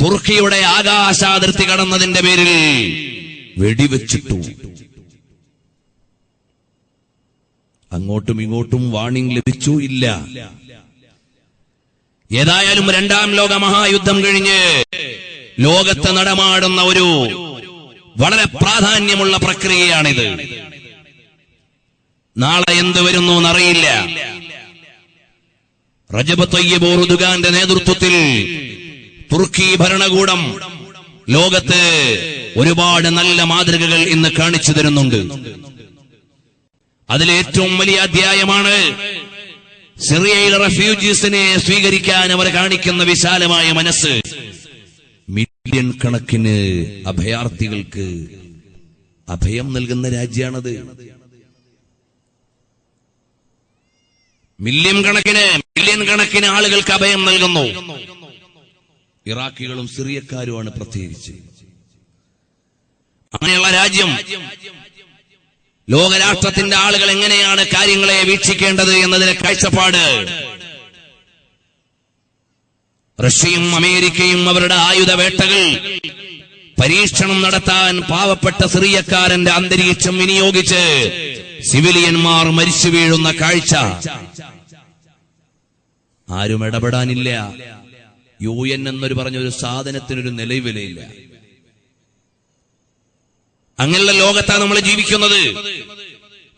തുർക്കിയുടെ ആകാശാതിർത്തി കടന്നതിന്റെ പേരിൽ വെടിവെച്ചിട്ടു. അങ്ങോട്ടും ഇങ്ങോട്ടും വാണിംഗ് ലഭിച്ചു ഇല്ല. ഏതായാലും രണ്ടാം ലോക മഹായുദ്ധം കഴിഞ്ഞ് ലോകത്ത് നടമാടുന്ന ഒരു വളരെ പ്രാധാന്യമുള്ള പ്രക്രിയയാണിത്. നാളെ എന്ത് വരുന്നു എന്നറിയില്ല. റജബ് തയ്യിബ് എർദോഗാന്റെ നേതൃത്വത്തിൽ തുർക്കി ഭരണകൂടം ലോകത്ത് ഒരുപാട് നല്ല മാതൃകകൾ ഇന്ന് കാണിച്ചു തരുന്നുണ്ട്. അതിലേറ്റവും വലിയ അധ്യായമാണ് സിറിയയിൽ റെഫ്യൂജീസിനെ സ്വീകരിക്കാൻ അവർ കാണിക്കുന്ന വിശാലമായ മനസ്സ്. മില്യൺ കണക്കിന് അഭയാർത്ഥികൾക്ക് അഭയം നൽകുന്ന രാജ്യമാണത്. മില്യൺ കണക്കിന് ആളുകൾക്ക് അഭയം നൽകുന്നു. ഇറാഖികളും സിറിയക്കാരുമാണ് പ്രത്യേകിച്ച്. അങ്ങനെയുള്ള രാജ്യം ലോകരാഷ്ട്രത്തിന്റെ ആളുകൾ എങ്ങനെയാണ് കാര്യങ്ങളെ വീക്ഷിക്കേണ്ടത് എന്നതിന്റെ കാഴ്ചപ്പാട് റഷ്യയും അമേരിക്കയും അവരുടെ ആയുധവേട്ടകൾ പരീക്ഷണം നടത്താൻ പാവപ്പെട്ട സിറിയക്കാരന്റെ അന്തരീക്ഷം വിനിയോഗിച്ച് സിവിലിയന്മാർ മരിച്ചു വീഴുന്ന കാഴ്ച ആരും ഇടപെടാനില്ല. UN എന്നൊരു പറഞ്ഞൊരു സാധനത്തിനൊരു നിലവിലയില്ല. അങ്ങനെയുള്ള ലോകത്താണ് നമ്മൾ ജീവിക്കുന്നത്.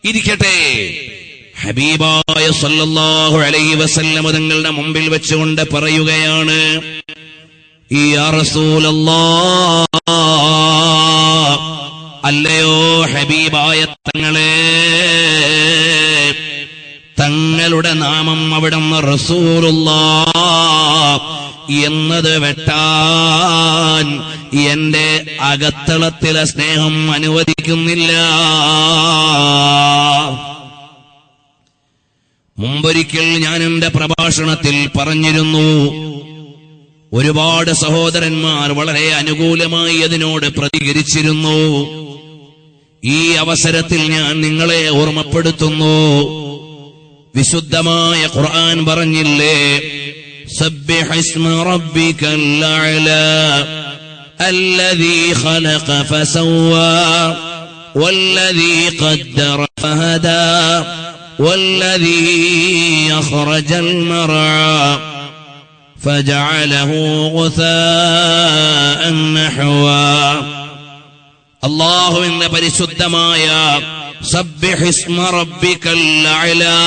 ഇരിക്കട്ടെ, ഹബീബായ സല്ലല്ലാഹു അലൈഹി വസല്ലം തങ്ങളുടെ മുമ്പിൽ വെച്ചുകൊണ്ട് പറയുകയാണ്, യാ റസൂലല്ലാഹ്, അല്ലയോ ഹബീബായ തങ്ങളെ, തങ്ങളുടെ നാമം അവിടുന്ന് റസൂലുള്ളാഹ് എന്നത് വെട്ടാൻ എന്റെ അകത്തളത്തിലെ സ്നേഹം അനുവദിക്കുന്നില്ല. മുമ്പൊരിക്കൽ ഞാൻ എന്റെ പ്രഭാഷണത്തിൽ പറഞ്ഞിരുന്നു, ഒരുപാട് സഹോദരന്മാർ വളരെ അനുകൂലമായി അതിനോട് പ്രതികരിച്ചിരുന്നു. ഈ അവസരത്തിൽ ഞാൻ നിങ്ങളെ ഓർമ്മപ്പെടുത്തുന്നു, വിശുദ്ധമായ ഖുർആൻ പറഞ്ഞില്ലേ, സബ്ബിഹ് ഇസ്മ റബ്ബിക്കൽ അഅ്ലാ അല്ലദീ ഖലഖ ഫസവ്വാ വല്ലദീ ഖദ്ദറ ഫഹദാ വല്ലദീ അഖ്റജൽ മർആ ഫജഅലഹു ഗുസാഅൻ നഹ്വാ. അല്ലാഹുവിന്റെ പരിശുദ്ധമായ സബ്ബിഹ് ഇസ്മ റബ്ബിക്കൽ അഅ്ലാ,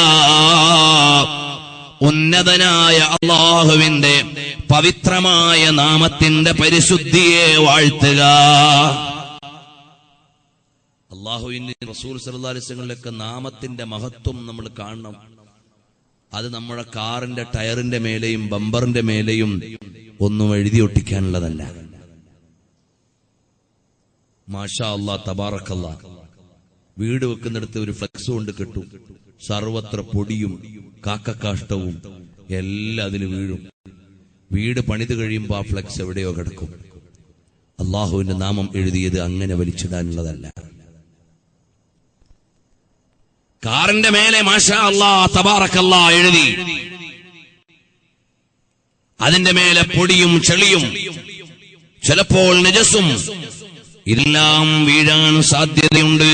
ഉന്നതനായ അല്ലാഹുവിന്റെ പവിത്രമായ നാമത്തിന്റെ പരിശുദ്ധിയെ വാഴ്ത്തുക. അല്ലാഹുവിന്റെ റസൂൽ സല്ലല്ലാഹു അലൈഹി വസല്ലമയുടെ നാമത്തിന്റെ മഹത്വം നമ്മൾ കാണണം. അത് നമ്മുടെ കാറിന്റെ ടയറിന്റെ മേലെയും ബമ്പറിന്റെ മേലെയും ഒന്നും എഴുതി ഒട്ടിക്കാനുള്ളതല്ല. മാഷാ അല്ലാഹ്, തബാറക്കല്ലാഹ്. വീട് വെക്കുന്നിടത്ത് ഒരു ഫ്ലെക്സ് കൊണ്ട് കെട്ടും, സർവത്ര പൊടിയും കാക്കക്കാഷ്ടവും എല്ലാം അതിൽ വീഴും. വീട് പണിത് കഴിയുമ്പോൾ ആ ഫ്ലെക്സ് എവിടെയോ കിടക്കും. അള്ളാഹുവിന്റെ നാമം എഴുതിയത് അങ്ങനെ വലിച്ചിടാനുള്ളതല്ല. കാറിന്റെ മേലെ മാഷാ അല്ലാഹ് തബാറക്കല്ലാഹ് എഴുതി, അതിന്റെ മേലെ പൊടിയും ചെളിയും ചിലപ്പോൾ നജസും ഇതെല്ലാം വീഴാൻ സാധ്യതയുണ്ട്.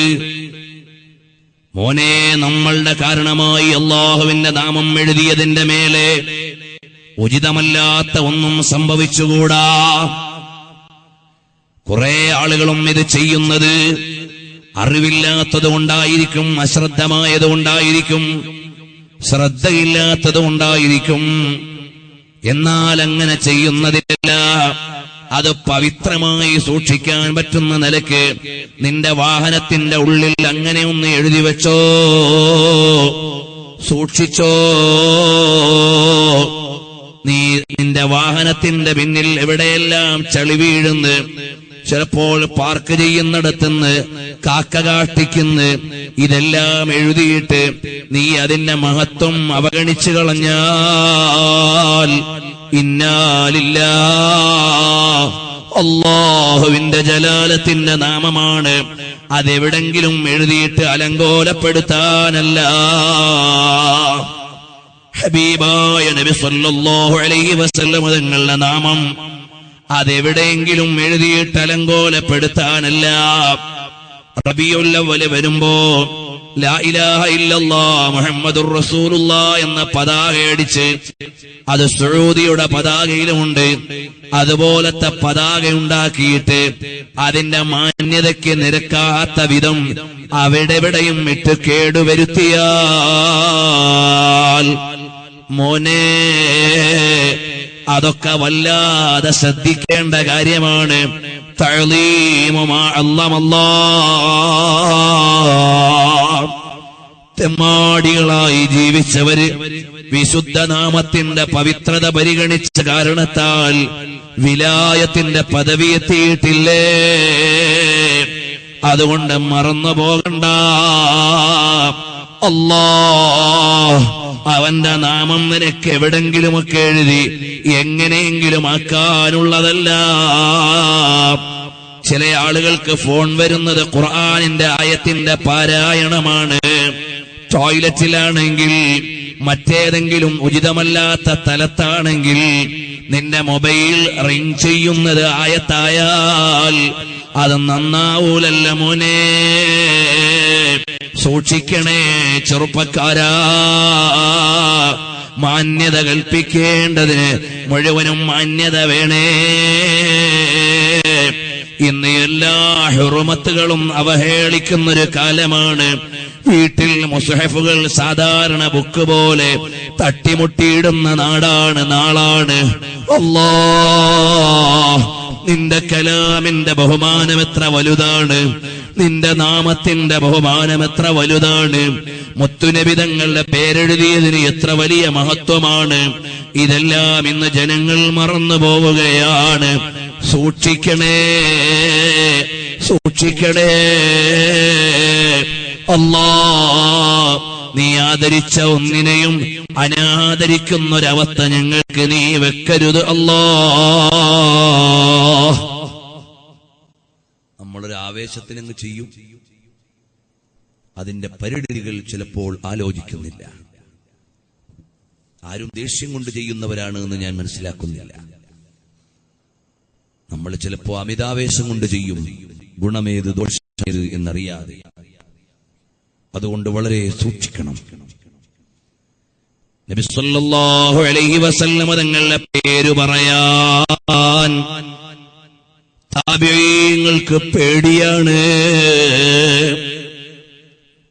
മോനെ, നമ്മളുടെ കാരണമായി അല്ലാഹുവിന്റെ നാമം എഴുതിയതിന്റെ മേലെ ഉചിതമല്ലാത്ത ഒന്നും സംഭവിച്ചുകൂടാ. കുറെ ആളുകളും ഇത് ചെയ്യുന്നത് അറിവില്ലാത്തത് കൊണ്ടായിരിക്കും, അശ്രദ്ധമായത് കൊണ്ടായിരിക്കും, ശ്രദ്ധയില്ലാത്തത് കൊണ്ടായിരിക്കും. എന്നാൽ അങ്ങനെ ചെയ്യുന്നതില്ല, അത് പവിത്രമായി സൂക്ഷിക്കാൻ പറ്റുന്ന നിലയ്ക്ക് നിന്റെ വാഹനത്തിന്റെ ഉള്ളിൽ അങ്ങനെ ഒന്ന് എഴുതി വെച്ചോ, സൂക്ഷിച്ചോ. നിന്റെ വാഹനത്തിന്റെ പിന്നിൽ എവിടെയെല്ലാം ചളി വീഴുന്ന്, ചിലപ്പോൾ പാർക്ക് ചെയ്യുന്നിടത്തുനിന്ന് കാക്ക കാഷ്ടിക്കുന്ന്, ഇതെല്ലാം എഴുതിയിട്ട് നീ അതിന്റെ മഹത്വം അവഗണിച്ചു കളഞ്ഞാൽ ഇന്നാലില്ലാഹ്, അല്ലാഹുവിന്റെ ജലാലത്തിന്റെ നാമമാണ്, അതെവിടെങ്കിലും എഴുതിയിട്ട് അലങ്കോലപ്പെടുത്താനല്ല. ഹബീബായ നബി സല്ലല്ലാഹു അലൈഹി വസല്ലം തങ്ങളുടെ നാമം അതെവിടെയെങ്കിലും എഴുതിയിട്ട് അലങ്കോലപ്പെടുത്താനല്ല. റബീഉൽ അവ്വൽ വരുമ്പോ ലാ ഇലാഹ ഇല്ലല്ലാഹ് മുഹമ്മദുർ റസൂലുള്ളാഹ് എന്ന പതാക അടിച്ച്, അത് സഊദിയുടെ പതാകയിലുമുണ്ട്, അതുപോലത്തെ പതാക ഉണ്ടാക്കിയിട്ട് അതിന്റെ മാന്യതയ്ക്ക് നിരക്കാത്ത വിധം അവിടെവിടെയും ഇട്ട് കേടുവരുത്തിയാൽ മോനെ അതൊക്കെ വല്ലാതെ ശ്രദ്ധിക്കേണ്ട കാര്യമാണ്. തഅ്ലീമു മാ അല്ലമല്ലാഹ്. തെമ്മാടികളായി ജീവിച്ചവര് വിശുദ്ധ നാമത്തിന്റെ പവിത്രത പരിഗണിച്ച കാരണത്താൽ വിലായത്തിന്റെ പദവി എത്തിയിട്ടില്ലേ? അതുകൊണ്ട് മറന്നു പോകണ്ട. അല്ലാഹ് അവന്റെ നാമം നിനക്ക് എവിടെങ്കിലുമൊക്കെ എഴുതി എങ്ങനെയെങ്കിലും ആക്കാനുള്ളതല്ല. ചില ആളുകൾക്ക് ഫോൺ വരുന്നത് ഖുർആനിന്റെ ആയത്തിന്റെ പാരായണമാണ്. ടോയ്ലറ്റിലാണെങ്കിൽ, മറ്റേതെങ്കിലും ഉചിതമല്ലാത്ത സ്ഥലത്താണെങ്കിൽ നിന്റെ മൊബൈൽ റിംഗ് ചെയ്യുന്നത് ആയത്തായാൽ അത് നന്നാവൂലല്ല മോനെ. സൂക്ഷിക്കണേ ചെറുപ്പക്കാരാ. മാന്യത കൽപ്പിക്കേണ്ടതിന് മുഴുവനും മാന്യത വേണേ. ഇന്ന് എല്ലാ ഹുറുമത്തുകളും അവഹേളിക്കുന്നൊരു കാലമാണ്. വീട്ടിൽ മുസ്ഹഫുകൾ സാധാരണ ബുക്ക് പോലെ തട്ടിമുട്ടിയിടുന്ന നാളാണ്. അല്ലാഹ്, നിന്റെ കലാമിന്റെ ബഹുമാനം എത്ര വലുതാണ്, നിന്റെ നാമത്തിന്റെ ബഹുമാനം എത്ര വലുതാണ്, മുത്തുനബി തങ്ങളുടെ പേരെഴുതിയതിന് എത്ര വലിയ മഹത്വമാണ്. ഇതെല്ലാം ഇന്ന് ജനങ്ങൾ മറന്നു പോവുകയാണ്. സൂക്ഷിക്കണേ, സൂക്ഷിക്കണേ. അല്ലാഹ്, നീ ആദരിച്ച ഒന്നിനെയും അനാദരിക്കുന്നൊരവസ്ഥ ഞങ്ങൾക്ക് നീ വെക്കരുത് അല്ലാഹ്. നമ്മളൊരു ആവേശത്തിനങ്ങ് ചെയ്യും, അതിന്റെ പരിണിതികൾ ചിലപ്പോൾ ആലോചിക്കുന്നില്ല. ആരും ദേഷ്യം കൊണ്ട് ചെയ്യുന്നവരാണ് എന്ന് ഞാൻ മനസ്സിലാക്കുന്നില്ല. നമ്മൾ ചിലപ്പോ അമിതാവേശം കൊണ്ട് ചെയ്യും, ഗുണമേത് ദോഷമേത് എന്നറിയാതെ. അതുകൊണ്ട് വളരെ സൂക്ഷിക്കണം. നബി സല്ലല്ലാഹു അലൈഹി വസല്ലം തങ്ങളുടെ പേര് പറയാൻ താബിഈങ്ങൾക്ക് പേടിയാണ്.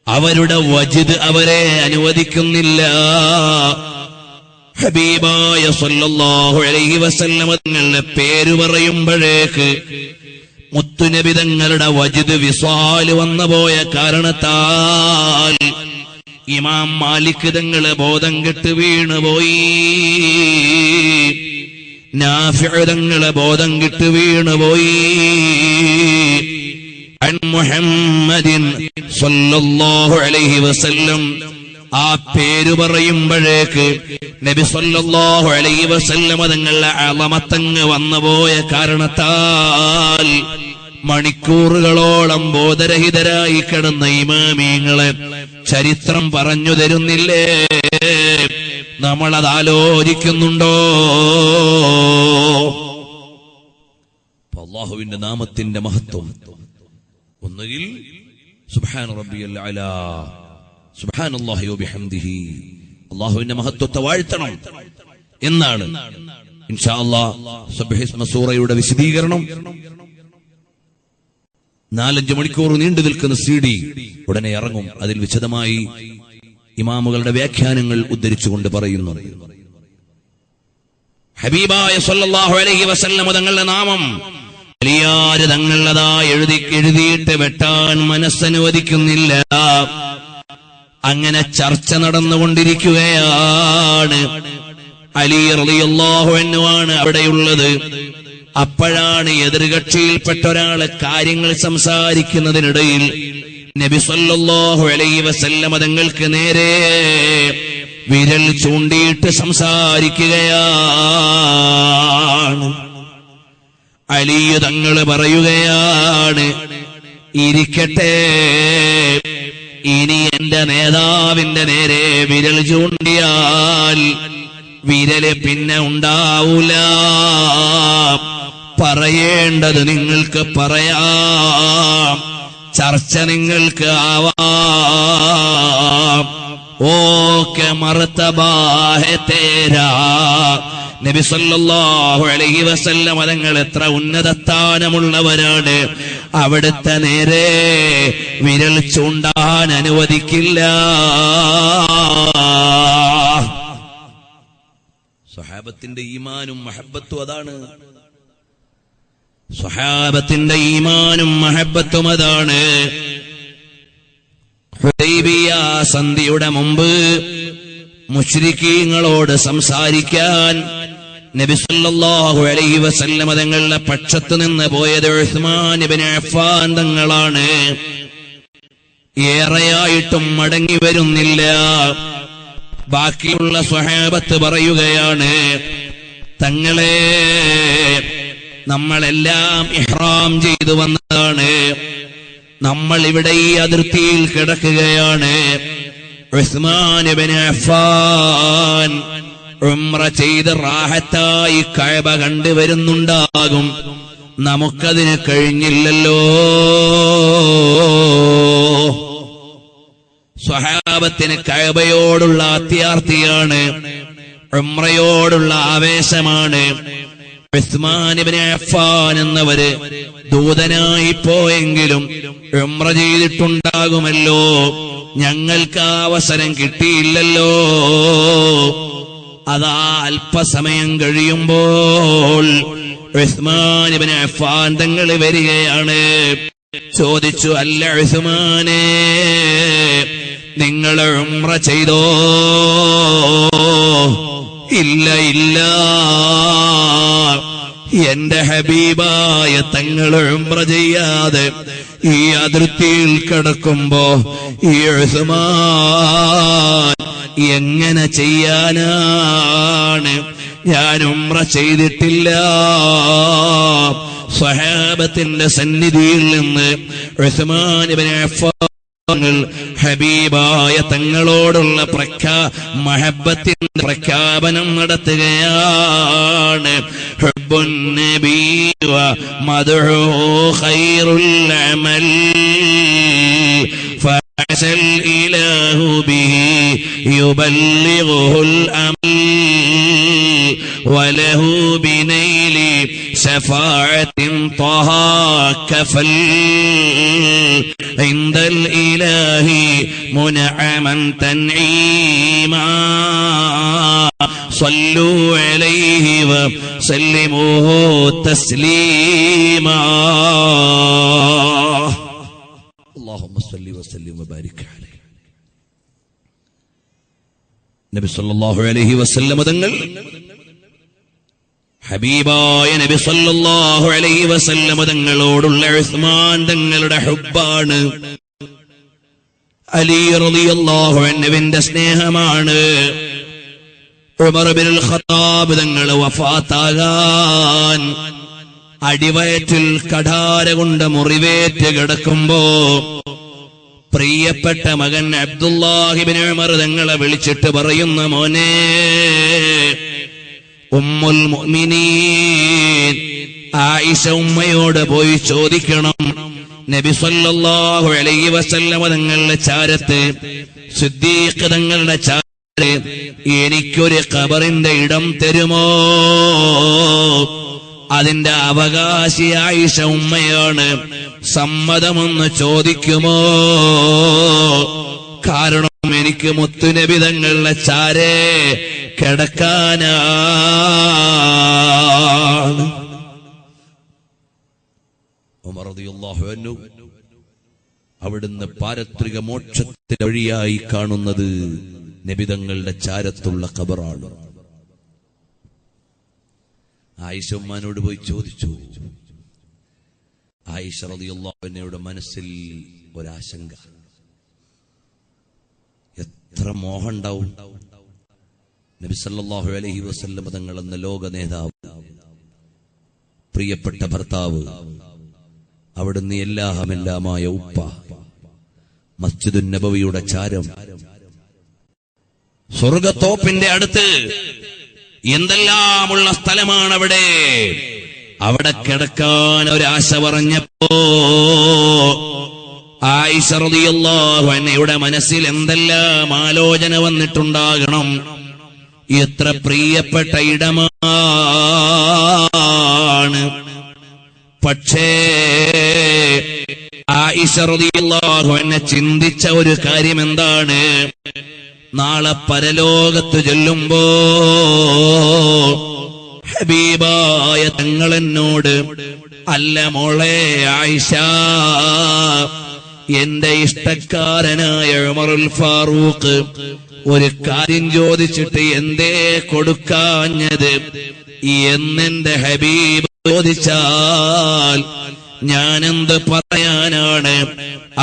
അവരുടെ വജിദ് അവരെ അനുവദിക്കുന്നില്ല. ഹബീബായ സല്ലല്ലാഹു അലൈഹി വസല്ലം തങ്ങളുടെ പേര് പറയുമ്പോഴേക്ക് മുത്തുനബി തങ്ങളുടെ വജിദ് വിസാല് വന്നുപോയ കാരണത്താൽ ഇമാം മാലിക് തങ്ങള് ബോധം കെട്ട് വീണുപോയി. നാഫിഉ തങ്ങള് ബോധം കെട്ട് വീണുപോയി. അൻ മുഹമ്മദിൻ സല്ലല്ലാഹു അലൈഹി വസല്ലം, ആ പേര് പറയുമ്പോഴേക്ക് നബി സല്ലല്ലാഹു അലൈഹി വസല്ലം തങ്ങളുടെ അളമത്തങ്ങ് വന്നുപോയ കാരണത്താൽ മണിക്കൂറുകളോളം ബോധരഹിതരായി കിടന്ന ഇമാമിങ്ങളെ ചരിത്രം പറഞ്ഞു തരുന്നില്ലേ? നമ്മളത് ആലോചിക്കുന്നുണ്ടോ? അല്ലാഹുവിന്റെ നാമത്തിന്റെ മഹത്വം ഒന്നുകിൽ സുബ്ഹാന റബ്ബിയൽ അലാ, സുബ്ഹാനല്ലാഹി വബിഹംദിഹി, അല്ലാഹുവിന്റെ മഹത്വത്തെ വാഴ്ത്തണം എന്നാണ്. ഇൻഷാ അല്ലാഹ് സബ്ഹിസ്മ സൂറയുടെ വിശദീകരണം 4-5 മണിക്കൂർ നീണ്ടു നിൽക്കുന്ന CD ഉടനെ ഇറങ്ങും. അതിൽ വിശദമായി ഇമാമുകളുടെ വ്യാഖ്യാനങ്ങൾ ഉദ്ധരിച്ചുകൊണ്ട് പറയുന്നു. ഹബീബായ സല്ലല്ലാഹു അലൈഹി വസല്ലം തങ്ങളുടെ നാമം വലിയാര് തങ്ങളതാ എഴുതിയിട്ട് വെട്ടാൻ മനസ്സനുവദിക്കുന്നില്ല. അങ്ങനെ ചർച്ച നടന്നുകൊണ്ടിരിക്കുകയാണ്. അലി റളിയല്ലാഹു അൻഹു ആണ് അവിടെയുള്ളത്. അപ്പോഴാണ് എതിർകക്ഷിയിൽപ്പെട്ട ഒരാള് കാര്യങ്ങൾ സംസാരിക്കുന്നതിനിടയിൽ നബി സല്ലല്ലാഹു അലൈഹി വസല്ലം തങ്ങൾക്ക് നേരെ വിരൽ ചൂണ്ടിയിട്ട് സംസാരിക്കുകയാണ്. അലി തങ്ങള് പറയുകയാണ്, ഇരിക്കട്ടെ, ഇനി എന്റെ നേതാവിന്റെ നേരെ വിരൽ ചൂണ്ടിയാൽ വിരല് പിന്നെ ഉണ്ടാവൂല, പറയേണ്ടത് നിങ്ങൾക്ക് പറയാം, ചർച്ച നിങ്ങൾക്ക് ആവാം. ഓക്കെ മർത്തബാ ഹെ തേരാ. നബി സല്ലല്ലാഹു അലൈഹി വസല്ലം തങ്ങൾ എത്ര ഉന്നത സ്ഥാനമുള്ളവരാണ്. അവിടുത്തെ നേരെ വിരൽ ചൂണ്ടാൻ അനുവദിക്കില്ല. സ്വഹാബത്തിന്റെ ഈമാനും മഹബത്തും അതാണ്. സ്വഹാബത്തിന്റെ ഈമാനും മഹബത്തും അതാണ്. ഹുദൈബിയ സന്ധിയുടെ മുമ്പ് മുശ്രിക്കീങ്ങളോട് സംസാരിക്കാൻ നബി സല്ലല്ലാഹു അലൈഹി വസല്ലം തങ്ങളുടെ പക്ഷത്ത് നിന്ന് പോയത് ഉസ്മാൻ ഇബ്നു അഫ്ഫാൻ തങ്ങളാണ്. ഏറെയായിട്ടും മടങ്ങി വരുന്നില്ല. ബാക്കിയുള്ള സ്വഹാബത്ത് പറയുകയാണ്, തങ്ങളെ, നമ്മളെല്ലാം ഇഹ്റാം ചെയ്തു വന്നതാണ്, നമ്മൾ ഇവിടെ ഈ അതിർത്തിയിൽ കിടക്കുകയാണ്. ഉസ്മാൻ ഇബ്നു അഫ്ഫാൻ ഉംറ ചെയ്ത് റാഹത്തായി കഅബ കണ്ടുവരുന്നുണ്ടാകും, നമുക്കതിന് കഴിഞ്ഞില്ലല്ലോ. സ്വഹാബത്തിന് കഅബയോടുള്ള അത്യാർത്തിയാണ്, ഉംറയോടുള്ള ആവേശമാണ്. ഉസ്മാൻ ഇബ്നു അഫ്ഫാൻ എന്നവര് ദൂതനായി പോയെങ്കിലും ഉംറ ചെയ്തിട്ടുണ്ടാകുമല്ലോ, ഞങ്ങൾക്ക് അവസരം കിട്ടിയില്ലല്ലോ. അതാ അല്പസമയം കഴിയുമ്പോൾ ഉസ്മാൻ ഇബ്നു അഫ്ഫാൻ തങ്ങൾ വരികയാണ്. ചോദിച്ചു, അല്ല ഉസ്മാനെ, നിങ്ങൾ ഉംറ ചെയ്തോ? ഇല്ല ഇല്ല, എന്റെ ഹബീബായ തങ്ങൾ ഉംറ ചെയ്യാതെ ഈ അതിർത്തിയിൽ കിടക്കുമ്പോ ഈ ഉസ്മാൻ എങ്ങനെ ചെയ്യാനാണ്? ഞാൻ ഉംറ ചെയ്തിട്ടില്ല. സ്വഹാബത്തിന്റെ സന്നിധിയിൽ നിന്ന് ഉസ്മാൻ ഇബ്നു അഫ്ഫാൻ ഹബീബായ തങ്ങളോടുള്ള മഹബത്തിന്റെ പ്രഖ്യാപനം നടത്തുകയാണ്. ഹുബ്ബുൻ നബി വ മദ്ഹു ഖൈറുൽ അമൽ ഫഅസൽ ഇലാഹു ബിഹി യുബല്ലിഗുൽ അമൽ വലഹു ബിനൈലി ശഫാഅത്തിൻ ത്വഹ കഫൽ عند الإله منعما تنعيما صلوا عليه وسلموه تسليما اللهم صل وسلم وبارك عليه. നബി സല്ലല്ലാഹു അലൈഹി വസല്ലം തങ്ങൾ ഹബീബായ നബി സല്ലല്ലാഹു അലൈഹി വസല്ലം തങ്ങളോടുള്ള ഉസ്മാൻ തങ്ങളുടെ ഹുബ്ബാണ്. അലി റളിയല്ലാഹു അൻഹുവിന്റെ സ്നേഹമാണ്. ഉമർ ഇബ്നുൽ ഖത്താബ് തങ്ങൾ വഫാത്താകാൻ അടിവയറ്റിൽ കഠാര കൊണ്ട് മുറിവേറ്റ് കിടക്കുമ്പോ പ്രിയപ്പെട്ട മകൻ അബ്ദുല്ലാഹി ഇബ്നു ഉമർ തങ്ങളെ വിളിച്ചിട്ട് പറയുന്ന, മോനെ, ഉമ്മുൽ മുഅ്മിനീൻ ആയിഷ ഉമ്മയോട് പോയി ചോദിക്കണം, നബി സല്ലല്ലാഹു അലൈഹി വസല്ലം തങ്ങളുടെ ചാരത്ത്, സിദ്ദീഖ് തങ്ങളുടെ ചാരത്ത് എനിക്കൊരു ഖബറിന്റെ ഇടം തരുമോ? അതിന്റെ അവകാശി ആയിഷ ഉമ്മയാണ്. സമ്മതമൊന്ന് ചോദിക്കുമോ? കാരണം എനിക്ക് മുത്തുനബി തങ്ങളുടെ ചാരേ കിടക്കാനാണ്. ഉമർ റളിയല്ലാഹു അൻഹു അവിടുന്ന് പാരത്രിക മോക്ഷത്തിന്റെ വഴിയായി കാണുന്നത് നബിതങ്ങളുടെ ചാരത്തുള്ള ഖബറാണ്. ആയിഷ ഉമ്മാനോട് പോയി ചോദിച്ചു. ആയിഷ റളിയല്ലാഹു അൻഹയുടെ മനസ്സിൽ ഒരാശങ്ക, എത്ര മോഹം ഉണ്ടാവും. നബി സല്ലല്ലാഹു അലൈഹി വസല്ലം തങ്ങൾ എന്ന ലോക നേതാവ്, പ്രിയപ്പെട്ട ഭർത്താവ്, അവിടുന്ന് എല്ലാമെല്ലാമായ ഉപ്പ, മസ്ജിദുൻ നബവിയുടെ ചാരം, സ്വർഗത്തോപ്പിന്റെ അടുത്ത് എന്തെല്ലാമുള്ള സ്ഥലമാണ് അവിടെ. അവിടെ കിടക്കാൻ ഒരാശ പറഞ്ഞപ്പോ ആയിഷ റളിയല്ലാഹു അൻഹയുടെ മനസ്സിൽ എന്തെല്ലാം ആലോചന വന്നിട്ടുണ്ടാകണം. എത്ര പ്രിയപ്പെട്ട ഇടമാണ്. പക്ഷേ ആയിഷ റളിയല്ലാഹു അൻഹ ചിന്തിച്ച ഒരു കാര്യം എന്താണ്? നാളെ പരലോകത്ത് ചെല്ലുമ്പോ ഹബീബായ തങ്ങളെന്നോട്, അല്ല മോളെ ആയിഷ, എന്റെ ഇഷ്ടക്കാരനായ ഉമറുൽ ഫാറൂഖ് ഒരു കാര്യം ചോദിച്ചിട്ട് എന്തേ കൊടുക്കാഞ്ഞത് എന്നെന്റെ ഹബീബ് ചോദിച്ചാൽ ഞാനെന്ത് പറയാനാണ്?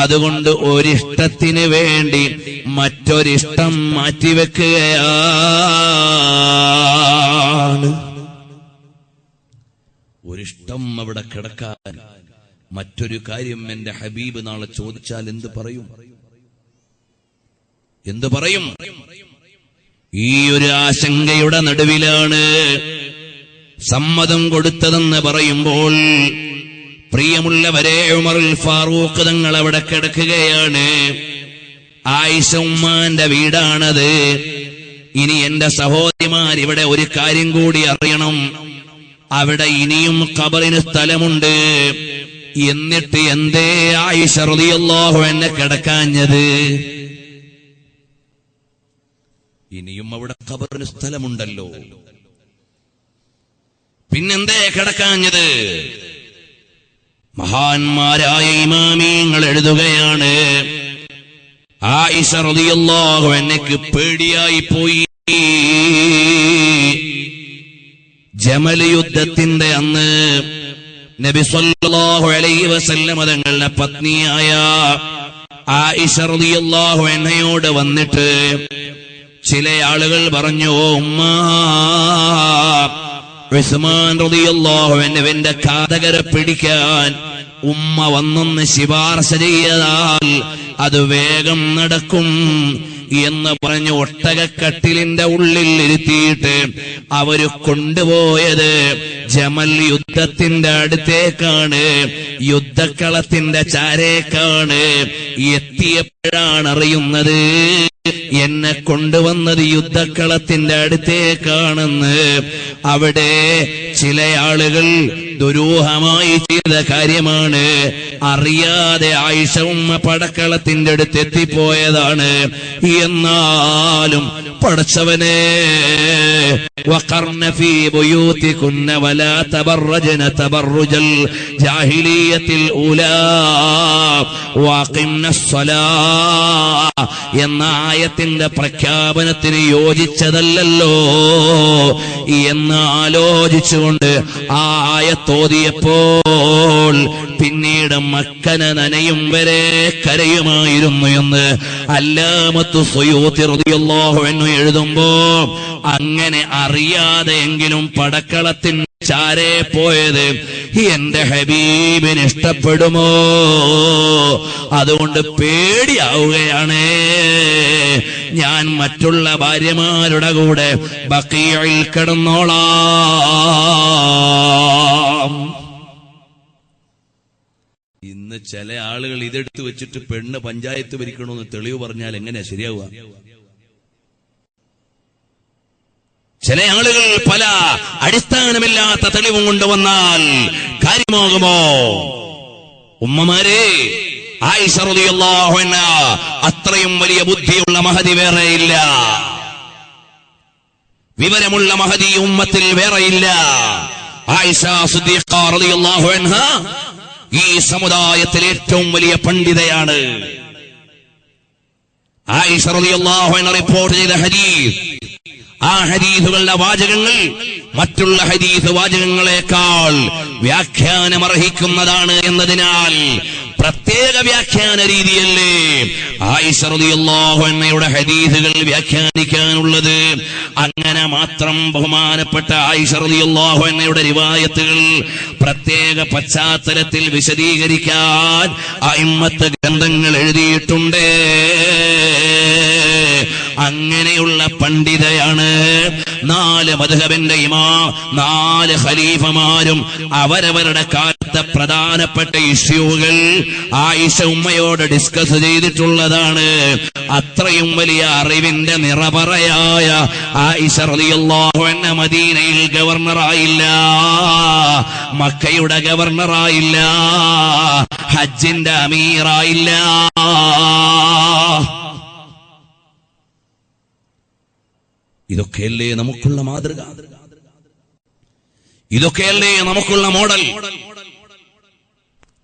അതുകൊണ്ട് ഒരിഷ്ടത്തിന് വേണ്ടി മറ്റൊരിഷ്ടം മാറ്റിവെക്കുകയാണ്. ഒരിഷ്ടം അവിടെ കിടക്കാൻ മറ്റൊരു കാര്യം എന്റെ ഹബീബ് നാളെ ചോദിച്ചാൽ എന്ത് പറയും? എന്ത് പറയും? ഈ ഒരു ആശങ്കയുടെ നടുവിലാണ് സമ്മതം കൊടുത്തതെന്ന് പറയുമ്പോൾ, പ്രിയമുള്ളവരെ, ഉമറുൽ ഫാറൂഖ് തങ്ങൾ അവിടെ കിടക്കുകയാണ്. ആയിഷ ഉമ്മാന്റെ വീടാണത്. ഇനി എന്റെ സഹോദരിമാർ ഇവിടെ ഒരു കാര്യം കൂടി അറിയണം. അവിടെ ഇനിയും ഖബറിന് സ്ഥലമുണ്ട്. എന്നിട്ട് എന്തേ ആയിഷ റളിയല്ലാഹു അൻഹ കിടക്കാഞ്ഞത്? ഇനിയും അവിടെ ഖബറിന് സ്ഥലമുണ്ടല്ലോ, പിന്നെന്തേ കിടക്കാഞ്ഞത്? മഹാന്മാരായ ഇമാമിങ്ങൾ എഴുതുകയാണ്, ആയിഷ റളിയല്ലാഹു അൻഹയ്ക്ക് പേടിയായി പോയി. ജമൽ യുദ്ധത്തിന്റെ അന്ന് നബി സല്ലല്ലാഹു അലൈഹി വസല്ലം തങ്ങളുടെ പത്നിയായ ആയിഷ റളിയല്ലാഹു അൻഹയോട് വന്നിട്ട് ചില ആളുകൾ പറഞ്ഞു, ഉമ്മ, ഉസ്മാൻ റളിയല്ലാഹു അൻഹുവിന്റെ ഘാതകരെ പിടിക്കാൻ ഉമ്മ വന്നൊന്ന് ശിപാർശ ചെയ്താൽ അത് വേഗം നടക്കും എന്ന് പറഞ്ഞു ഒട്ടകക്കട്ടിലിന്റെ ഉള്ളിൽ ഇരുത്തിയിട്ട് അവര് കൊണ്ടുപോയത് ജമൽ യുദ്ധത്തിന്റെ അടുത്തേക്കാണ്, യുദ്ധക്കളത്തിന്റെ ചാരേക്കാണ്. എത്തിയപ്പോഴാണ് അറിയുന്നത് എന്നെ കൊണ്ടുവന്നത് യുദ്ധക്കളത്തിന്റെ അടുത്തേക്കാണെന്ന്. അവിടെ ചില ആളുകൾ ദുരൂഹമായി ചെയ്ത കാര്യമാണ്. അറിയാതെ ആയിഷ ഉമ്മ പടക്കളത്തിന്റെ അടുത്ത് എത്തിപ്പോയതാണ്. എന്നാലും പടച്ചവനെ, വഖർന ഫീ ബുയൂതികുന്ന വലാ തബറജന തബറുജൽ ജാഹിലിയത്തിൽ ഊലാ വഖിംനസ്സലാ എന്ന ആയത്തിന്റെ പ്രഖ്യാപനത്തിന് യോജിച്ചതല്ലല്ലോ എന്ന് ആലോചിച്ചുകൊണ്ട് ആ ആയത്തോതിയപ്പോൾ പിന്നീട് മക്കന നനയും വരെ കരയുമായിരുന്നു എന്ന് അല്ലാമത്തു സുയൂത്തി റളിയല്ലാഹു അൻഹു എഴുതുമ്പോ, അങ്ങനെ അറിയാതെ എങ്കിലും പടക്കളത്തിന് ചാരേ പോയത് എന്റെ ഹബീബിന് ഇഷ്ടപ്പെടുമോ? അതുകൊണ്ട് പേടിയാവുകയാണ്. ഞാൻ മറ്റുള്ള ഭാര്യമാരുടെ കൂടെ ബഖീഇൽ കിടന്നോളാം. ഇന്ന് ചില ആളുകൾ ഇതെടുത്ത് വെച്ചിട്ട് പെണ്ണ് പഞ്ചായത്ത് ഭരിക്കണമെന്ന് തെളിവ് പറഞ്ഞാൽ എങ്ങനെയാ ശരിയാവുക? ചില ആളുകൾ പല അടിസ്ഥാനമില്ലാത്ത തെളിവും കൊണ്ടുവന്നാൽ കാര്യമാകുമോ? ഉമ്മമാരെ, ആയിഷ റളിയല്ലാഹു അൻഹ അത്രയും വലിയ ബുദ്ധിയുള്ള മഹദി വേറെയില്ല. വിവരമുള്ള മഹദി ഉമ്മത്തിൽ വേറെയില്ല. ആയിഷ സിദ്ദീഖ റളിയല്ലാഹു അൻഹ ഈ സമുദായത്തിലെ ഏറ്റവും വലിയ പണ്ഡിതയാണ്. ആയിഷ റളിയല്ലാഹു അൻഹ റിപ്പോർട്ട് ചെയ്ത ഹദീസ്, ആ ഹദീസുകളുടെ വാചകങ്ങൾ മറ്റുള്ള ഹദീസ് വാചകങ്ങളെക്കാൾ വ്യാഖ്യാനമർഹിക്കുന്നതാണ് എന്നതിനാൽ പ്രത്യേക വ്യാഖ്യാന രീതിയല്ലേ ആയിഷ റളിയല്ലാഹു അൻഹയുടെ ഹദീസുകൾ വ്യാഖ്യാനിക്കാനുള്ളത്. അങ്ങനെ മാത്രം ബഹുമാനപ്പെട്ട ആയിഷ റളിയല്ലാഹു അൻഹയുടെ റിവായത്തുകൾ പ്രത്യേക പശ്ചാത്തലത്തിൽ വിശദീകരിക്കാൻ അഇമ്മത്ത് ഗ്രന്ഥങ്ങൾ എഴുതിയിട്ടുണ്ട്. അങ്ങനെയുള്ള പണ്ഡിതയാണ്. 4 മദ്ഹബിന്റെ ഇമാം 4 ഖലീഫമാരും അവരവരുടെ കാലത്തെ പ്രധാനപ്പെട്ട ഇഷ്യൂകൾ ആയിഷ ഉമ്മയോട് ഡിസ്കസ് ചെയ്തിട്ടുള്ളതാണ്. അത്രയും വലിയ അറിവിന്റെ നിറപറയായ ആയിഷ റളിയല്ലാഹു അൻഹ മദീനയിൽ ഗവർണറായില്ല, മക്കയുടെ ഗവർണറായില്ല, ഹജ്ജിന്റെ അമീറായില്ല. ഇതൊക്കെയല്ലേ നമുക്കുള്ള മാതൃക? ഇതൊക്കെയല്ലേ നമുക്കുള്ള മോഡൽ?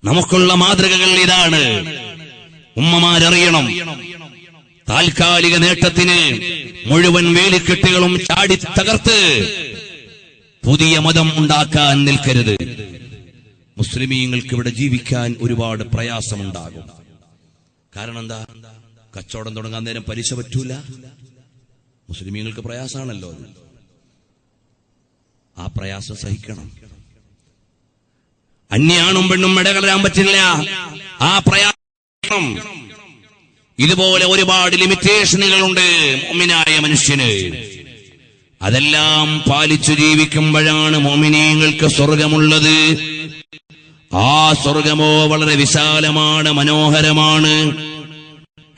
നമുക്കുള്ള മാതൃകകൾ ഇതാണ്. ഉമ്മമാരറിയണം, താൽക്കാലിക നേട്ടത്തിന് മുഴുവൻ വേലിക്കെട്ടുകളും ചാടി തകർത്ത് പുതിയ മതം ഉണ്ടാക്കാൻ നിൽക്കരുത്. മുസ്ലിമീങ്ങൾക്ക് ഇവിടെ ജീവിക്കാൻ ഒരുപാട് പ്രയാസമുണ്ടാകും. കാരണം എന്താ? കച്ചവടം തുടങ്ങാൻ നേരം പലിശ പറ്റൂല. മുസ്ലിമീങ്ങൾക്ക് പ്രയാസമാണല്ലോ. ആ പ്രയാസം സഹിക്കണം. അന്യാണും പെണ്ണും ഇടകലരാൻ പറ്റില്ല. ആ പ്രയാസം. ഇതുപോലെ ഒരുപാട് ലിമിറ്റേഷനുകളുണ്ട് മുഅ്മിനായ മനുഷ്യന്. അതെല്ലാം പാലിച്ചു ജീവിക്കുമ്പോഴാണ് മുഅ്മിനീങ്ങൾക്ക് സ്വർഗമുള്ളത്. ആ സ്വർഗമോ വളരെ വിശാലമാണ്, മനോഹരമാണ്.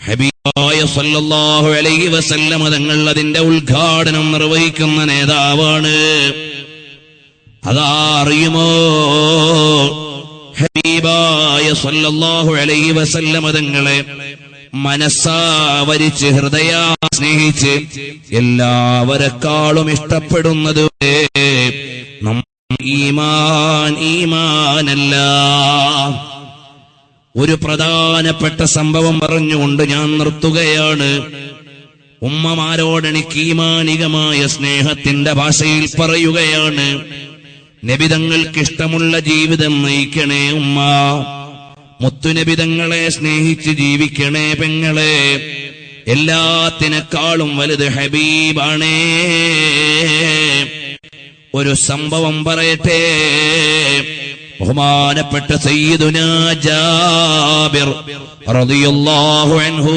ഹബീബായ സല്ലല്ലാഹു അലൈഹി വസല്ലം തങ്ങൾ അതിന്റെ ഉദ്ഘാടനം നിർവഹിക്കുന്ന നേതാവാണ്. അതാ അറിയുമോ? ഹബീബായ സല്ലല്ലാഹു അലൈഹി വസല്ലം തങ്ങളെ മനസ്സാവരിച്ച് ഹൃദയാ സ്നേഹിച്ച് എല്ലാവരെക്കാളും ഇഷ്ടപ്പെടുന്നത് ഈമാനല്ല. ഒരു പ്രധാനപ്പെട്ട സംഭവം പറഞ്ഞുകൊണ്ട് ഞാൻ നിർത്തുകയാണ്. ഉമ്മമാരോട് എനിക്ക് ഈമാനികമായ സ്നേഹത്തിന്റെ ഭാഷയിൽ പറയുകയാണ്. നബിതങ്ങൾക്കിഷ്ടമുള്ള ജീവിതം നയിക്കണേ ഉമ്മ. മുത്തുനബിതങ്ങളെ സ്നേഹിച്ച് ജീവിക്കണേ പെങ്ങളെ. എല്ലാത്തിനേക്കാളും വലുത് ഹബീബാണേ. ഒരു സംഭവം പറയട്ടെ. ബഹുമാനപ്പെട്ട സയ്യിദുനാ ജാബിർ റളിയല്ലാഹു അൻഹു,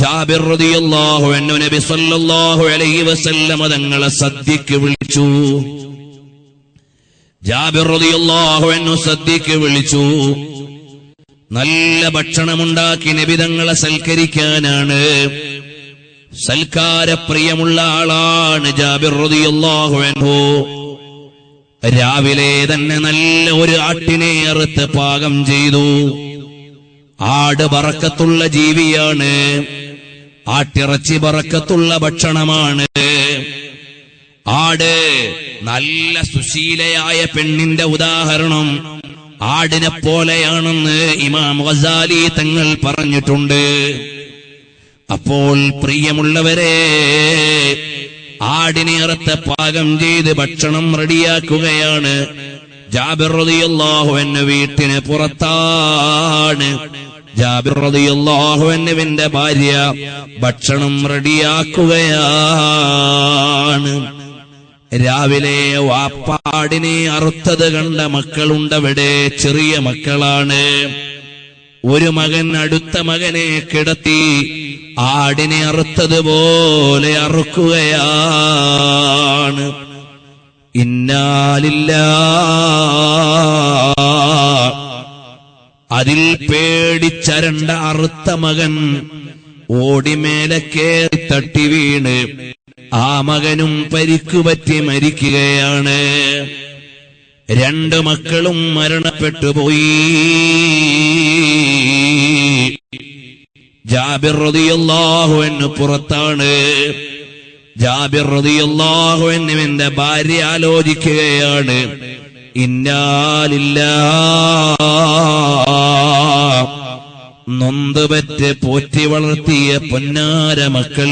ജാബിർ റളിയല്ലാഹു അൻഹു നബി സല്ലല്ലാഹു അലൈഹി വസല്ലം തങ്ങളെ സദ്യക്ക് വിളിച്ചു. ജാബിർ റളിയല്ലാഹു അൻഹു സദ്യക്ക് വിളിച്ചു. നല്ല ഭക്ഷണമുണ്ടാക്കി നബി തങ്ങളെ സൽക്കരിക്കാനാണ്. സൽക്കാരപ്രിയമുള്ള ആളാണ് ജാബിർ റളിയല്ലാഹു അൻഹു. രാവിലെ തന്നെ നല്ല ഒരു ആട്ടിനെ അറുത്ത് പാകം ചെയ്തു. ആട് ബറക്കത്തുള്ള ജീവിയാണ്. ആട്ടിറച്ചി ബറക്കത്തുള്ള ഭക്ഷണമാണ്. ആട് നല്ല സുശീലയായ പെണ്ണിന്റെ ഉദാഹരണം ആടിനെ പോലെയാണെന്ന് ഇമാം ഗസാലി തങ്ങൾ പറഞ്ഞിട്ടുണ്ട്. അപ്പോൾ പ്രിയമുള്ളവരെ, ആടിനെ അറുത്ത് പാകം ചെയ്ത് ഭക്ഷണം റെഡിയാക്കുകയാണ്. ജാബിർ റളിയല്ലാഹു അൻഹു വീട്ടിന് പുറത്താണ്. ജാബിർ റളിയല്ലാഹു അൻഹുവിന്റെ ഭാര്യ ഭക്ഷണം റെഡിയാക്കുകയാണ്. രാവിലെ വാപ്പാടിനെ അറുത്തത് കണ്ട മക്കളുണ്ടവിടെ. ചെറിയ മക്കളാണ്. ഒരു മകൻ അടുത്ത മകനെ കിടത്തി ആടിനെ അറുത്തതുപോലെ അറുക്കുകയാണ്. ഇന്നാലില്ലാഹ്. അതിൽ പേടിച്ചരണ്ട അറുത്ത മകൻ ഓടിമേലെ കേറി തട്ടി വീണ് ആ മകനും പരിക്കുപറ്റി മരിക്കുകയാണ്. 2 മക്കളും മരണപ്പെട്ടുപോയി. ജാബിർ റളിയല്ലാഹു അൻഹു പുറത്താണ്. ജാബിർ റളിയല്ലാഹു അൻഹുവിന്റെ ഭാര്യ ആലോചിക്കുകയാണ്. ഇന്നാലില്ലാഹ്. നൊന്തുപറ്റ് പോറ്റി വളർത്തിയ പൊന്നാര മക്കൾ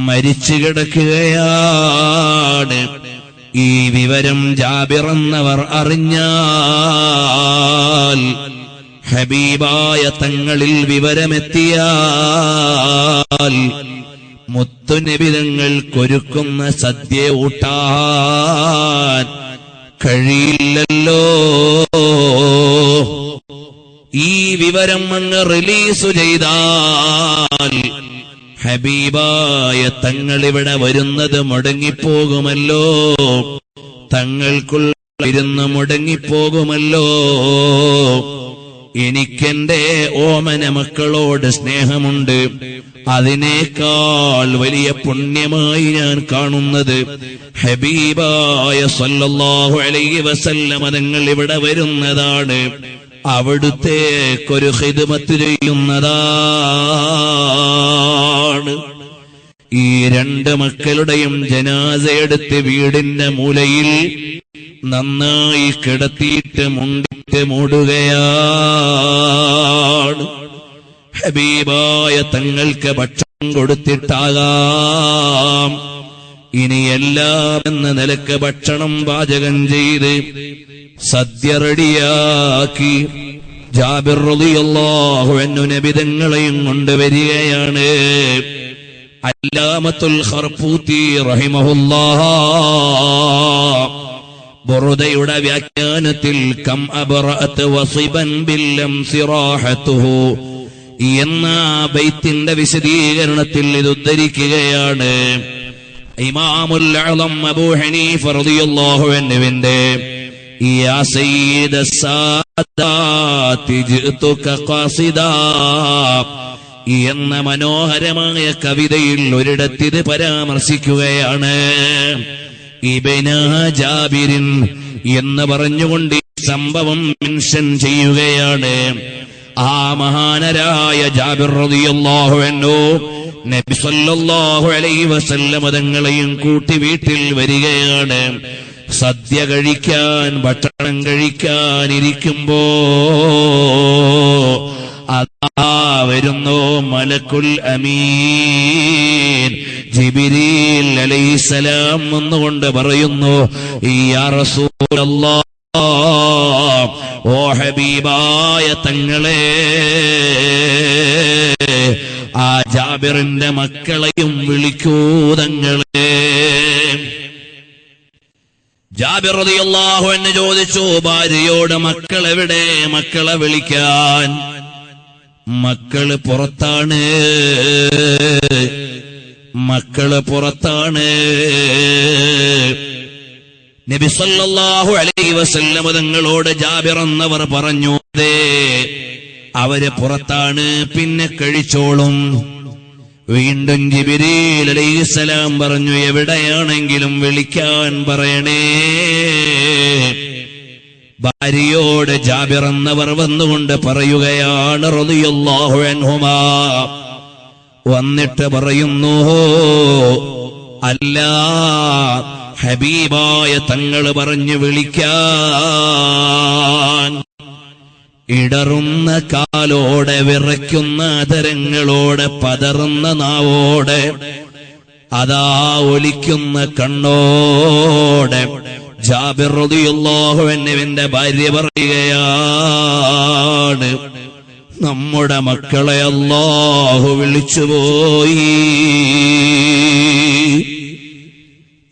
മരിച്ചു കിടക്കുകയാണ്. ഈ വിവരം ജാബിർ എന്നവർ അറിഞ്ഞാൽ, ഹബീബായ തങ്ങളിൽ വിവരമെത്തിയാൽ, മുത്തുനബിതങ്ങൾക്കൊരുക്കുന്ന സദ്യ ഊട്ടാൻ കഴിയില്ലല്ലോ. ഈ വിവരം അങ്ങ് റിലീസ് ചെയ്താൽ ഹബീബായ തങ്ങളിവിടെ വരുന്നത് മുടങ്ങിപ്പോകുമല്ലോ, തങ്ങൾക്കുള്ള വിരുന്ന് മുടങ്ങിപ്പോകുമല്ലോ. എനിക്കെന്റെ ഓമന മക്കളോട് സ്നേഹമുണ്ട്. അതിനേക്കാൾ വലിയ പുണ്യമായി ഞാൻ കാണുന്നത് ഹബീബായ സല്ലല്ലാഹു അലൈഹി വസല്ലമ തങ്ങൾ ഇവിടെ വരുന്നതാണ്, അവിടുത്തേക്കൊരു ഖിദ്മത്ത് ചെയ്യുന്നതാണ്. ഈ രണ്ട് മക്കളുടെയും ജനാസയെടുത്ത് വീടിന്റെ മൂലയിൽ നന്നായി കിടത്തിയിട്ട് മുണ്ടിട്ട് മൂടുകയാണ്. ഹബീബായ തങ്ങൾക്ക് ഭക്ഷണം കൊടുത്തിട്ടാകാം, ഇനിയെല്ലാം എന്ന നിലക്ക് ഭക്ഷണം പാചകം ചെയ്ത് സദ്യ റെഡിയാക്കി ജാബിർ റളിയല്ലാഹു അൻഹു നബി തങ്ങളെയും കൊണ്ടുവരികയാണ്. അല്ലാമത്തുൽ ഖർഫൂതി റഹിമഹുല്ലാഹ് ബുറുദയുടെ വ്യാഖ്യാനത്തിൽ കം അബ്റഅത് വസിബൻ ബില്ലം സിറാഹതുഹു എന്ന ബൈത്തിന്റെ വിശദീകരണത്തിൽ ഇത് ഉദ്ധരിക്കുകയാണ്. ഇമാമുൽ അഅ്ലം അബൂ ഹനീഫ റളിയല്ലാഹു അൻഹുവിന്റെ യാ സയ്യിദ സാദാതി ജിഅ്തുക ഖാസിദാ എന്ന മനോഹരമായ കവിതയിൽ ഒരിടത്തിത് പരാമർശിക്കുകയാണ്. ഇബ്നു ജാബിരിൻ എന്ന് പറഞ്ഞുകൊണ്ട് ഈ സംഭവം മെൻഷൻ ചെയ്യുകയാണ്. ആ മഹാനരായ ജാബിർ റളിയല്ലാഹു അൻഹു നബി സല്ലല്ലാഹു അലൈഹി വസല്ലം തങ്ങളെയും കൂട്ടി വീട്ടിൽ വരികയാണ്. സദ്യ കഴിക്കാൻ, ഭക്ഷണം കഴിക്കാൻ ഇരിക്കുമ്പോ അതാ വരുന്നു മലക്കുൽ അമീൻ ജിബ്രീൽ അലൈഹിസ്സലാം എന്നുകൊണ്ട് പറയുന്നു, യാ റസൂലല്ലാഹ്, ഓ ഹബീബായ തങ്ങളെ, ആ ജാബിറിന്റെ മക്കളെയും വിളിക്കൂ തങ്ങളെ. ജാബിർ റളിയല്ലാഹു അൻഹു ചോദിച്ചു ഭാര്യയോട്, മക്കളെവിടെ? മക്കളെ വിളിക്കാൻ. മക്കള് പുറത്താണ്, മക്കള് പുറത്താണ്. നബി സല്ലല്ലാഹു അലൈഹി വസല്ലം തങ്ങളോട് ജാബിർ എന്നവർ പറഞ്ഞു, അതെ അവര് പുറത്താണ്, പിന്നെ കഴിച്ചോളും. വീണ്ടും ജിബ്രീൽ അലൈഹിസ്സലാം പറഞ്ഞു, എവിടെയാണെങ്കിലും വിളിക്കാൻ പറയണേ. ഭാര്യയോട് ജാബിർ എന്നവർ വന്നുകൊണ്ട് പറയുകയാണ് റളിയല്ലാഹു അൻഹുമാ, വന്നിട്ട് പറയുന്നു, അല്ല, ഹബീബായ തങ്ങള് പറഞ്ഞു വിളിക്കാൻ. ഇടറുന്ന കാലോടെ, വിറയ്ക്കുന്ന അതരങ്ങളോടെ, പതറുന്ന നാവോടെ, അതാ ഒലിക്കുന്ന കണ്ണോടെ ജാബിർ റളിയല്ലാഹു അൻഹുവിന്റെ ഭാര്യ പറയുകയാണ്, നമ്മുടെ മക്കളെ അല്ലാഹു വിളിച്ചുപോയി.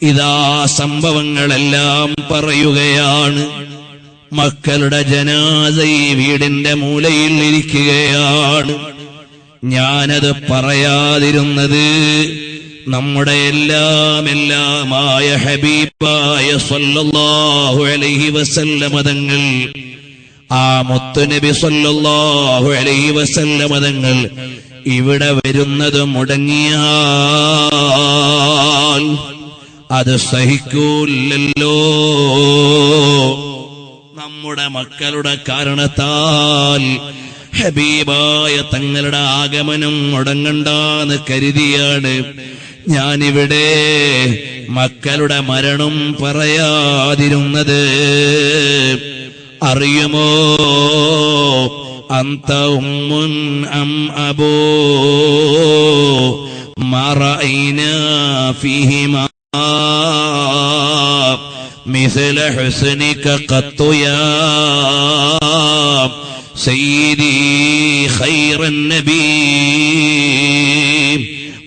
ഇതാ സംഭവങ്ങളെല്ലാം പറയുകയാണ്. മക്കളുടെ ജനാസ ഈ വീടിന്റെ മൂലയിൽ ഇരിക്കുകയാണ്. ഞാനത് പറയാതിരുന്നത് നമ്മുടെ എല്ലാമായ ഹബീബായ സല്ലല്ലാഹു അലൈഹി വസല്ലം തങ്ങൾ, ആ മുത്തുനബി സല്ലല്ലാഹു അലൈഹി വസല്ലം തങ്ങൾ ഇവിടെ വരുന്നത് മുടങ്ങിയാൽ അത് സഹിക്കൂലല്ലോ. നമ്മുടെ മക്കളുടെ കാരണത്താൽ ഹബീബായ തങ്ങളുടെ ആഗമനം മുടങ്ങണ്ടാന്ന് കരുതിയാണ് ഞാനിവിടെ മക്കളുടെ മരണം പറയാതിരുന്നത്. അറിയുമോ, അന്ത ഉമ്മുൻ അം അബൂ മാ റഅയ്നാ ഫീഹിമാ മിസ്ല ഹുസ്നിക ഖത്തു യാ സയ്യിദി ഖൈറൻ നബി.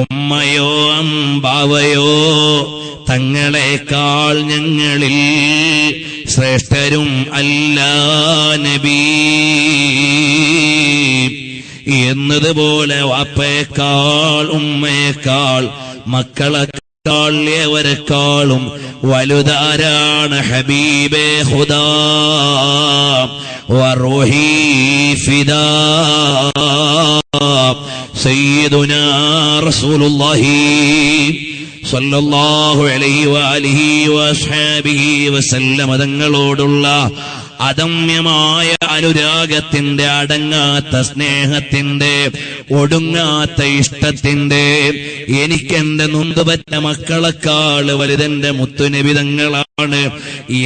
ഉമ്മയോ അമ്പാവയോ തങ്ങളെക്കാൾ ഞങ്ങളിൽ ശ്രേഷ്ഠരും അല്ല നബി. എന്നതുപോലെ വാപ്പയേക്കാൾ ഉമ്മയേക്കാൾ മക്കളെക്കാൾ ഏവരെക്കാളും വലുതാരാണ്? ഹബീബേ ഖുദാ വറൂഹി ഫിദാ സയ്യിദുനാ റസൂലുള്ളാഹി സ്വല്ലല്ലാഹു അലൈഹി വഅലിഹി വഅസ്ഹാബിഹി വസല്ലമ തങ്ങളോടുള്ള അദമ്യമായ അനുരാഗത്തിന്റെ, അടങ്ങാത്ത സ്നേഹത്തിന്റെ, ഒടുങ്ങാത്ത ഇഷ്ടത്തിന്റെ, എനിക്കെന്റെ നൊന്തുപറ്റ മക്കളെക്കാൾ വലുതെന്റെ മുത്തുനബി തങ്ങളാണ്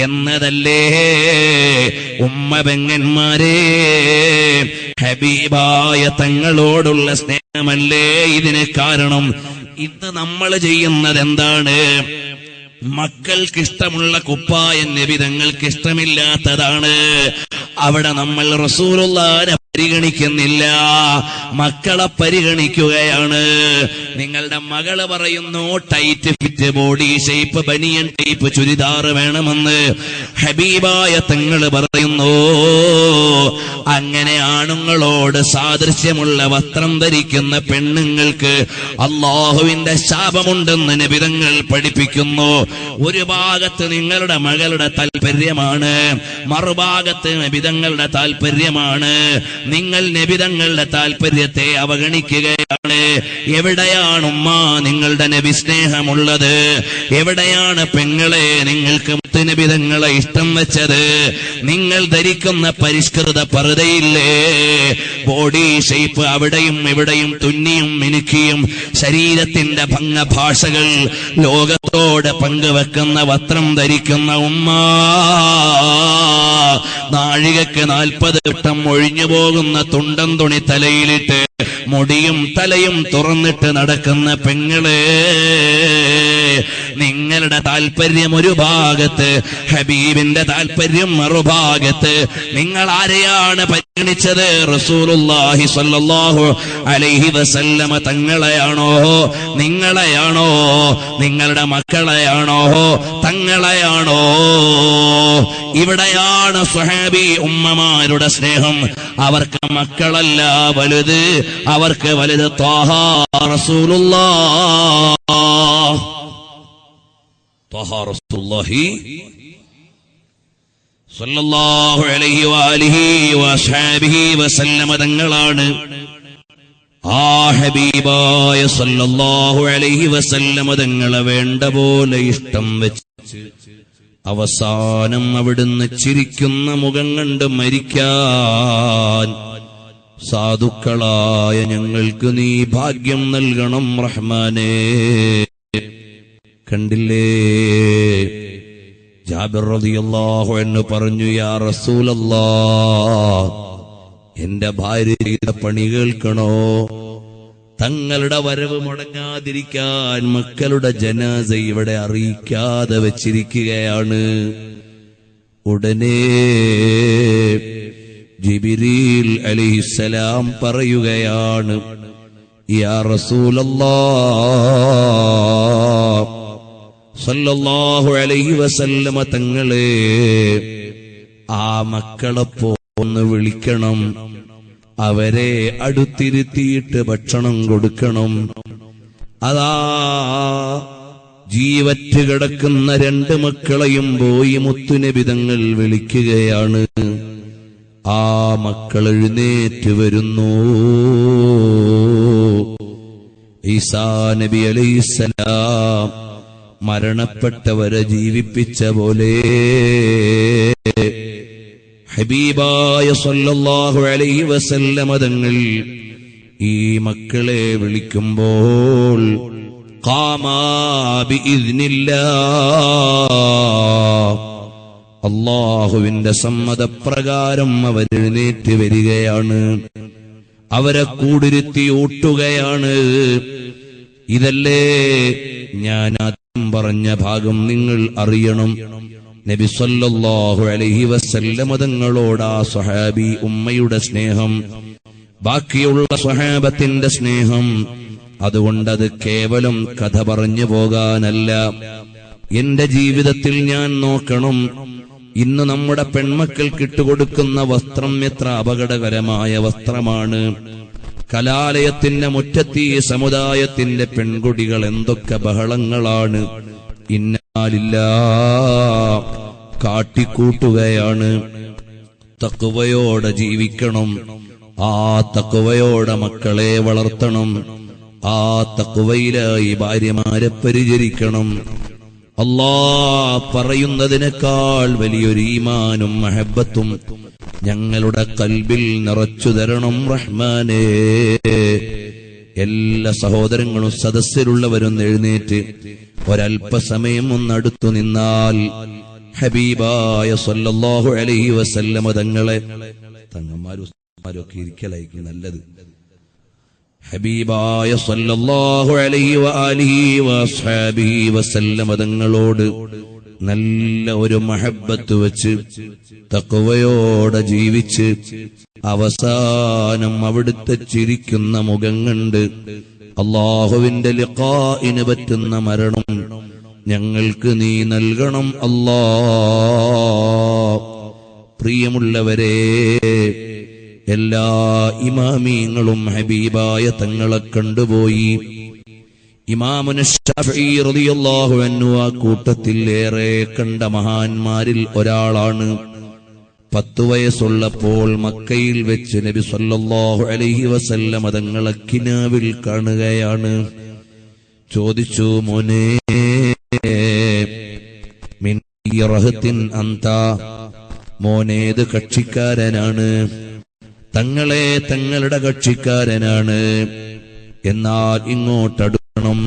എന്നതല്ലേ ഉമ്മ പെങ്ങന്മാരെ? ഹബീബായ തങ്ങളോടുള്ള സ്നേഹമല്ലേ ഇതിന് കാരണം? ഇന്ന് നമ്മൾ ചെയ്യുന്നത് എന്താണ്? മക്കൾക്കിഷ്ടമുള്ള കുപ്പായം നബി തങ്ങൾക്ക് ഇഷ്ടമില്ലാത്തതാണ്. അവിടെ നമ്മൾ റസൂലുള്ളാഹിനെ പരിഗണിക്കുന്നില്ല, മക്കളെ പരിഗണിക്കുകയാണ്. നിങ്ങളുടെ മകള് പറയുന്നു ടൈറ്റ് ഫിറ്റ് ബോഡി ഷേപ്പ് ബനിയൻ ടൈപ്പ് ചുരിദാർ വേണമെന്ന്, ഹബീബായ തങ്ങള് പറയുന്നു അങ്ങനെ ആണുങ്ങളോട് സാദൃശ്യമുള്ള വസ്ത്രം ധരിക്കുന്ന പെണ്ണുങ്ങൾക്ക് അല്ലാഹുവിന്റെ ശാപമുണ്ടെന്ന് നബി തങ്ങൾ പഠിപ്പിക്കുന്നു. ഒരു ഭാഗത്ത് നിങ്ങളുടെ മകളുടെ താല്പര്യമാണ്, മറുഭാഗത്ത് നബി തങ്ങളുടെ താല്പര്യമാണ്. നിങ്ങൾ നബി തങ്ങളുടെ താല്പര്യത്തെ അവഗണിക്കുകയാണ്. എവിടെയാണ് ഉമ്മ നിങ്ങളുടെ നബി സ്നേഹമുള്ളത്? എവിടെയാണ് പെങ്ങളെ നിങ്ങൾക്ക് മുത്തുനബി തങ്ങളെ ഇഷ്ടം വെച്ചത്? നിങ്ങൾ ധരിക്കുന്ന പരിഷ്കൃത പർദ്ദയില്ലേ, ബോഡി ഷേപ്പ് അവിടെയും ഇവിടെയും തുന്നിയും മിനുക്കിയും ശരീരത്തിന്റെ ഭംഗഭാഷകൾ ലോകത്തോട് പങ്കുവെക്കുന്ന വസ്ത്രം ധരിക്കുന്ന ഉമ്മ, നാഴികക്ക് 40 വട്ടം ഒഴിഞ്ഞു പോകുന്ന തുണ്ടൻ തുണി തലയിലിട്ട് മുടിയും തലയും തുറന്നിട്ട് നടക്കുന്ന പെങ്ങളെ, നിങ്ങളുടെ താല്പര്യം ഒരു ഭാഗത്ത്, ഹബീബിന്റെ താല്പര്യം മറുഭാഗത്ത്. നിങ്ങൾ ആരെയാണ് പരിഗണിച്ചത്? റസൂലുള്ളാഹി സ്വല്ലല്ലാഹു അലൈഹി വസല്ലമ തങ്ങളെയാണോ? നിങ്ങളെയാണോ? നിങ്ങളുടെ മക്കളെയാണോ? തങ്ങളെയാണോ? ഇവിടെയാണ് സ്വഹാബി ഉമ്മമാരുടെ സ്നേഹം. അവർക്ക് മക്കളല്ല വലുത്, അവർക്ക് വലുത് ത്വാഹ റസൂലുള്ളാഹ്. ത്വാഹ റസൂലുള്ളാഹി സ്വല്ലല്ലാഹു അലൈഹി വഅലിഹി വഅസ്ഹാബിഹി വസല്ലമ തങ്ങളാണ്. ആ ഹബീബായ സ്വല്ലല്ലാഹു അലൈഹി വസല്ലമ തങ്ങളെ വേണ്ട പോലെ ഇഷ്ടം വെച്ച് അവസാനം അവിടുന്ന് ചിരിക്കുന്ന മുഖം കണ്ട് മരിക്കാൻ സാധുക്കളായ ഞങ്ങൾക്ക് നീ ഭാഗ്യം നൽകണം റഹ്മാനേ. കണ്ടില്ലേ, ജാബിർ റളിയല്ലാഹു അൻഹു പറഞ്ഞു, യാ റസൂലല്ലാഹ്, എന്റെ ഭാര്യ ചെയ്ത പണി കേൾക്കണോ? തങ്ങളുടെ വരവ് മുടങ്ങാതിരിക്കാൻ മക്കളുടെ ജനാസ ഇവിടെ അറിയിക്കാതെ വച്ചിരിക്കുകയാണ്. ഉടനെ ജിബ്രീൽ അലൈഹിസ്സലാം പറയുകയാണ്, യാ റസൂലല്ലാഹ് സല്ലല്ലാഹു അലൈഹി വസല്ലമ തങ്ങളെ, ആ മക്കളെ പോന്ന് വിളിക്കണം, അവരെ അടുത്തിരുത്തിയിട്ട് ഭക്ഷണം കൊടുക്കണം. അതാ ജീവറ്റ് കിടക്കുന്ന 2 മക്കളെയും പോയി മുത്തുനബി തങ്ങൾ വിളിക്കുകയാണ്. ആ മക്കൾ എഴുന്നേറ്റ് വരുന്നു. ഈസാ നബി അലൈഹിസ്സലാം മരണപ്പെട്ടവരെ ജീവിപ്പിച്ച പോലെ ഹബീബായ സ്വല്ലല്ലാഹു അലൈഹി വസല്ലമ തങ്ങൾ ഈ മക്കളെ വിളിക്കുമ്പോൾ ഖാമാ ബിഇദ്നില്ലാഹ്, അല്ലാഹുവിന്റെ സമ്മതപ്രകാരം അവരെഴുന്നേറ്റ് വരികയാണ്. അവരെ കൂടിരുത്തി ഊട്ടുകയാണ്. ഇതല്ലേ ഞാൻ ആദ്യം പറഞ്ഞ ഭാഗം നിങ്ങൾ അറിയണം. നബി സല്ലല്ലാഹു അലൈഹി വസല്ലമ തങ്ങളോട് ആ സ്വഹാബി ഉമ്മയുടെ സ്നേഹം, ബാക്കിയുള്ള സ്വഹാബത്തിന്റെ സ്നേഹം, അതുകൊണ്ടത് കേവലം കഥ പറഞ്ഞു പോകാനല്ല. എന്റെ ജീവിതത്തിൽ ഞാൻ നോക്കണം, ഇന്ന് നമ്മുടെ പെൺമക്കൾക്ക് ഇട്ടുകൊടുക്കുന്ന വസ്ത്രം എത്ര അപകടകരമായ വസ്ത്രമാണ്. കലാലയത്തിന്റെ മുറ്റത്ത് ഈ സമുദായത്തിന്റെ പെൺകുട്ടികൾ എന്തൊക്കെ ബഹളങ്ങളാണ് ഇന്നാലില്ലാ കാട്ടിക്കൂട്ടുകയാണ്. തഖ്വയോടെ ജീവിക്കണം, ആ തഖ്വയോടെ മക്കളെ വളർത്തണം, ആ തഖ്വയിലായി ഭാര്യമാരെ പരിചരിക്കണം. അല്ലാഹ് പറയുന്നതിനേക്കാൾ വലിയൊരു ഈമാനും മഹബത്തും ഞങ്ങളുടെ കൽബിൽ നിറച്ചു തരണം റഹ്മാനേ. എല്ലാ സഹോദരങ്ങളും സദസ്സിലുള്ളവരും എഴുന്നേറ്റ് ഒരല്പസമയം ഒന്നടുത്തു നിന്നാൽ ഹബീബായ സല്ലല്ലാഹു അലൈഹി വസല്ലമ തങ്ങളെ, തങ്ങന്മാരൊക്കെ ഇരിക്കലായിരിക്കും നല്ലത്, ഹബീബായ സല്ലല്ലാഹു അലൈഹി വആലിഹി വഅസ്ഹാബിഹി വസല്ലമ തങ്ങളോട് നല്ല ഒരു മഹബ്ബത്ത് വെച്ച് തഖ്വയോടെ ജീവിച്ച് അവസാനം അവിടുത്തെ ചിരിക്കുന്ന മുഖം കണ്ട് അല്ലാഹുവിന്റെ ലിഖാഇന് പറ്റുന്ന മരണം ഞങ്ങൾക്ക് നീ നൽകണം അല്ലാഹ്. പ്രിയമുള്ളവരെ, എല്ലാ ഇമാമീങ്ങളും ഹബീബായ തങ്ങളെ കണ്ടുപോയി. ഇമാമുന ശാഫിഈ റളിയല്ലാഹു അൻഹു ആ കൂട്ടത്തിൽ ഏറെ കണ്ട മഹാന്മാരിൽ ഒരാളാണ്. 10 വയസ്സുള്ളപ്പോൾ മക്കയിൽ വെച്ച് നബി സല്ലല്ലാഹു അലൈഹി വസല്ലം തങ്ങളെ കിനാവിൽ കാണുകയാണ്. ചോദിച്ചു, മോനെ മിൻ റഹത്തിൻ അന്ത, മോനേത് കക്ഷിക്കാരനാണ്? തങ്ങളെ തങ്ങളുടെ കക്ഷിക്കാരനാണ്, എന്നാൽ ഇങ്ങോട്ടടുക്കണം.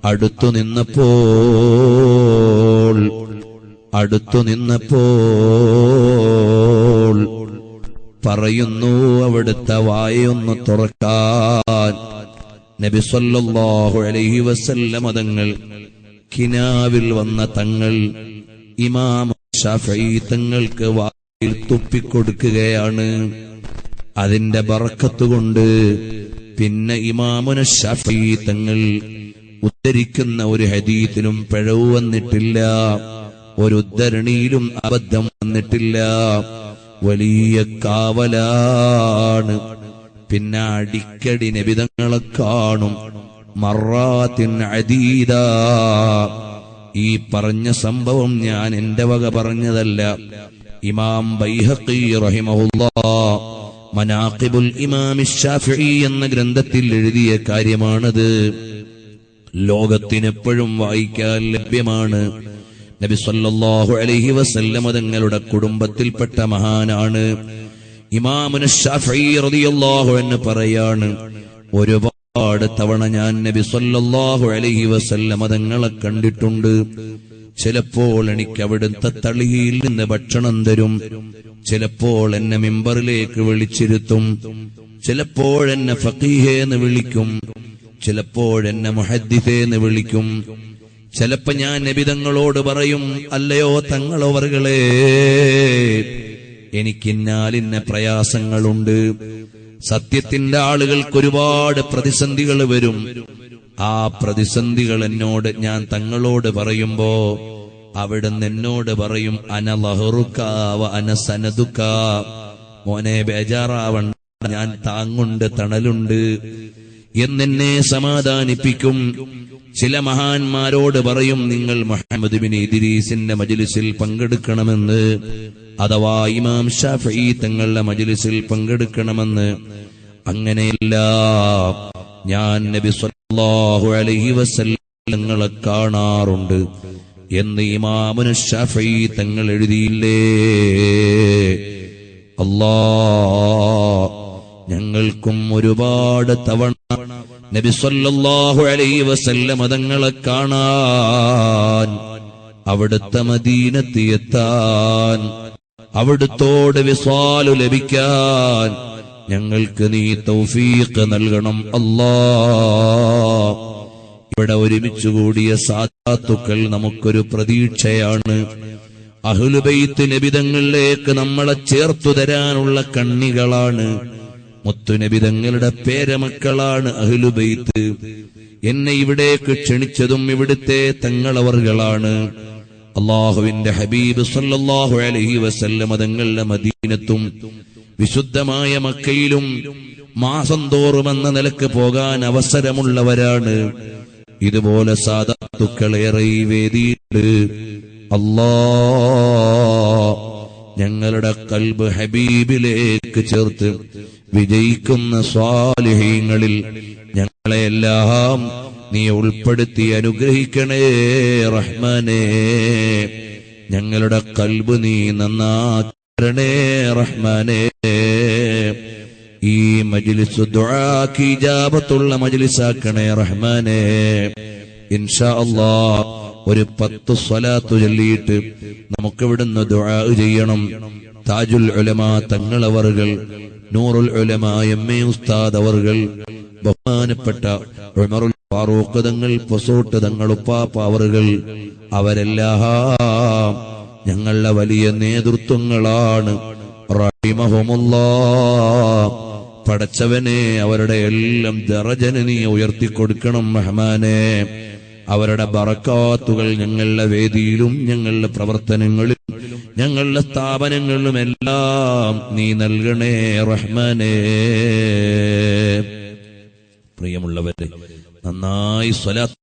അടുത്തു നിന്നപ്പോൾ പറയുന്നു, അവിടുത്തെ വായൊന്ന് തുറക്കാൻ. നബി സല്ലല്ലാഹു അലൈഹി വസല്ലം തങ്ങൾ കിനാവിൽ വന്ന തങ്ങൾ ഇമാം ശാഫിഈ തങ്ങൾക്ക് വായിൽ തുപ്പിക്കൊടുക്കുകയാണ്. അതിന്റെ ബറക്കത്ത് കൊണ്ട് പിന്നെ ഇമാമുന ശാഫിഈ തങ്ങൾ ഉദ്ധരിക്കുന്ന ഒരു ഹദീസിലും പിഴവ് വന്നിട്ടില്ല, ഒരു ഉദ്ധരണിയിലും അബദ്ധം വന്നിട്ടില്ല. വലിയ കാവലാണ്. പിന്നെ അടിക്കടി നബി തങ്ങളെ കാണും, മറാത്തിൻ അദീദ. ഈ പറഞ്ഞ സംഭവം ഞാൻ എന്റെ വക പറഞ്ഞതല്ല, ഇമാം ബൈഹഖി റഹിമഹുല്ലാഹ് മനാഖിബുൽ ഇമാം ശാഫിഈ എന്ന ഗ്രന്ഥത്തിൽ എഴുതിയ കാര്യമാണത്. ലോകത്തിനെപ്പോഴും വായിക്കാൻ ലഭ്യമാണ്. നബി സല്ലല്ലാഹു അലൈഹി വസല്ലം തങ്ങളുടെ കുടുംബത്തിൽപ്പെട്ട മഹാനാണ്. ഇമാമുന ശാഫിഈ റളിയല്ലാഹു അൻഹു പറയാണ്, ഒരുപാട് തവണ ഞാൻ നബി സല്ലല്ലാഹു അലൈഹി വസല്ലം തങ്ങളെ കണ്ടിട്ടുണ്ട്. ചിലപ്പോൾ എനിക്ക് അവിടുത്തെ തളിയിൽ നിന്ന് ഭക്ഷണം തരും, ചിലപ്പോൾ എന്നെ മിമ്പറിലേക്ക് വിളിച്ചിരുത്തും, ചിലപ്പോഴെന്നെ ഫഖീഹേന്ന് വിളിക്കും, ചിലപ്പോഴെന്നെ മുഹദ്ദിസേന്ന് വിളിക്കും. ചിലപ്പോ ഞാൻ നബിതങ്ങളോട് പറയും, അല്ലയോ തങ്ങളവർകളെ, എനിക്കിന്നാലിന്ന പ്രയാസങ്ങളുണ്ട്. സത്യത്തിന്റെ ആളുകൾക്ക് ഒരുപാട് പ്രതിസന്ധികൾ വരും. ആ പ്രതിസന്ധികൾ എന്നോട് ഞാൻ തങ്ങളോട് പറയുമ്പോ അവിടുന്ന് എന്നോട് പറയും, അന ലഹറുക വ അന സനദുക, മോനെ ബേജാറാവണ്ട, ഞാൻ താങ്ങുണ്ട്, തണലുണ്ട് എന്നെന്നെ സമാധാനിപ്പിക്കും. ചില മഹാന്മാരോട് പറയും, നിങ്ങൾ മുഹമ്മദ് ബിൻ ഇദ്രീസിന്റെ മജ്ലിസിൽ പങ്കെടുക്കണമെന്ന്, അഥവാ ഇമാം ശാഫിഈ തങ്ങളുടെ മജ്ലിസിൽ പങ്കെടുക്കണമെന്ന്. അങ്ങനെയല്ല, ഞാൻ നബി സല്ലല്ലാഹു അലൈഹി വസല്ലം തങ്ങളെ കാണാറുണ്ട് എന്ന് ഇമാമുന ശാഫിഈ തങ്ങൾ എഴുതിയില്ലേ? അല്ലാഹ് ഞങ്ങൾക്കും ഒരുപാട് തവണ നബി സല്ലല്ലാഹു അലൈഹി വസല്ലം തങ്ങളെ കാണാൻ, അവിടുത്തെ മദീനത്ത് എത്താൻ, അവിടുത്തോട് വിസ്വാലു ലഭിക്കാൻ ഞങ്ങൾക്ക് നീ തൗഫീഖ് നൽകണം അല്ലാഹ്. ഇവിടെ ഒരുമിച്ച് കൂടിയ സാദാത്തുക്കൾ നമുക്കൊരു പ്രതീക്ഷയാണ്. അഹ്ലു ബൈത്ത് നബിതങ്ങളിലേക്ക് നമ്മളെ ചേർത്തു തരാനുള്ള കണ്ണികളാണ്. മുത്തുനബിതങ്ങളുടെ പേരമക്കളാണ് അഹ്ലു ബൈത്ത്. എന്നെ ഇവിടേക്ക് ക്ഷണിച്ചതും ഇവിടുത്തെ തങ്ങളവർകളാണ്. അല്ലാഹുവിന്റെ ഹബീബ് സല്ലല്ലാഹു അലൈഹി വസല്ലം തങ്ങളുടെ മദീനത്തും വിശുദ്ധമായ മക്കയിലും മാസം തോറും എന്ന നിലക്ക് പോകാൻ അവസരമുള്ളവരാണ്. ഇതുപോലെ സാദാത്തുക്കളേറെ ഈ വേദിയുണ്ട്. അല്ലാ, ഞങ്ങളുടെ ഖൽബ് ഹബീബിലേക്ക് ചേർത്ത് വിജയിക്കുന്ന സ്വാലിഹീങ്ങളിൽ ഞങ്ങളെല്ലാം നീ ഉൾപ്പെടുത്തി അനുഗ്രഹിക്കണേ റഹ്മാനേ. ഞങ്ങളുടെ ഖൽബ് നീ നന്നാക്കണേ റഹ്മാനേ. ഈ മജ്ലിസ് ദുആക്ക് ഇജാബത്തുള്ള മജ്ലിസാക്കണേ റഹ്മാനേ. ഇൻഷാ അല്ലാഹ് ഒരു 10 സ്വലാത്ത് ചൊല്ലിയിട്ട് നമുക്കിവിടുന്ന് ദുആ ചെയ്യണം. താജുൽ ഉലമാ തങ്ങളവറുകൾ, നൂറുൽ ഉലമാ എം.എ. ഉസ്താദ് അവർകൾ, ബഹുമാനപ്പെട്ട ഉമറുൽ ഫാറൂഖ് തങ്ങൾ, പൊസോട്ട് തങ്ങൾ, ഉപ്പാപ്പ അവറുകൾ, അവരെല്ലാം ഞങ്ങളുടെ വലിയ നേതൃത്വങ്ങളാണ്. റഹിമഹുമുല്ലാഹ്. പടച്ചവനെ, അവരുടെ എല്ലാം ദറജനെ നീ ഉയർത്തിക്കൊടുക്കണം റഹ്മാനേ. അവരുടെ ബറക്കാത്തുകൾ ഞങ്ങളുടെ വേദിയിലും ഞങ്ങളുടെ പ്രവർത്തനങ്ങളിലും ഞങ്ങളുടെ സ്ഥാപനങ്ങളിലും എല്ലാം നീ നൽകണേ റഹ്മാനേ. പ്രിയമുള്ളവരെ, നന്നായി സ്വലാത്ത്